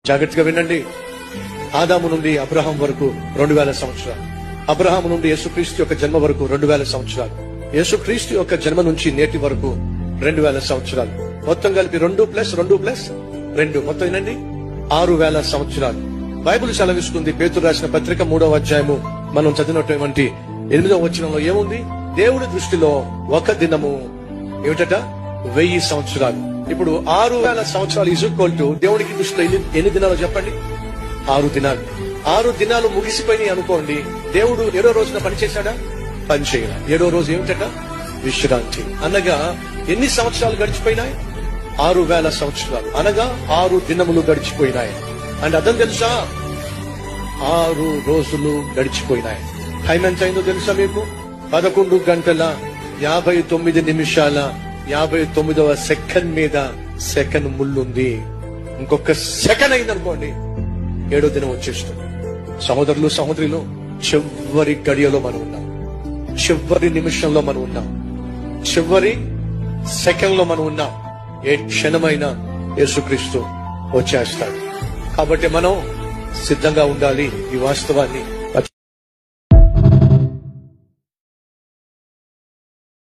జాగ్రత్తగా వినండి. ఆదాము నుండి అబ్రహాం వరకు 2000 సంవత్సరాలు, అబ్రహాం నుండి యేసుక్రీస్తు యొక్క జన్మ వరకు 2000 సంవత్సరాలు, యేసుక్రీస్తు యొక్క జన్మ నుంచి నేటి వరకు 2000 సంవత్సరాలు, మొత్తం కలిపి 2+2+2 మొత్తం వినండి 6000 సంవత్సరాలు. బైబిల్ సెలవిస్తుంది, పేతురు రాసిన పత్రిక 3వ అధ్యాయము మనం చదివినటువంటి 8వ వచనంలో ఏముంది? దేవుడి దృష్టిలో ఒక దినము ఏమిటట? 1000 సంవత్సరాలు. ఇప్పుడు 6000 సంవత్సరాలు ఈజ్ ఈక్వల్ టు దేవుడికి దృష్టిలో ఎన్ని దినాలు చెప్పండి? 6 దినాలు. 6 దినాలు ముగిసిపోయినాయి అనుకోండి, దేవుడు 7వ రోజున పని చేశాడా? పని చేయాల. 7వ రోజు ఏమిటట? విశ్రాంతి. అనగా ఎన్ని సంవత్సరాలు గడిచిపోయినాయి? 6000 సంవత్సరాలు, అనగా 6 దినములు గడిచిపోయినాయి. అండ్ అర్థం తెలుసా? 6 రోజులు గడిచిపోయినాయి. టైం ఎంత అయిందో తెలుసా మీకు? 11 గంటల 59 నిమిషాల 59వ సెకండ్ మీద సెకండ్ ముళ్ళుంది. ఇంకొక సెకండ్ అయిందనుకోండి 7వ దినం వచ్చేస్తుంది. సహోదరులు సహోదరులు, చివరి గడియలో మనం ఉన్నాం, చివరి నిమిషంలో మనం ఉన్నాం, చివరి సెకండ్ లో మనం ఉన్నాం. ఏ క్షణమైనా యేసుక్రీస్తు వచ్చేస్తాడు. కాబట్టి మనం సిద్ధంగా ఉండాలి. ఈ వాస్తవాన్ని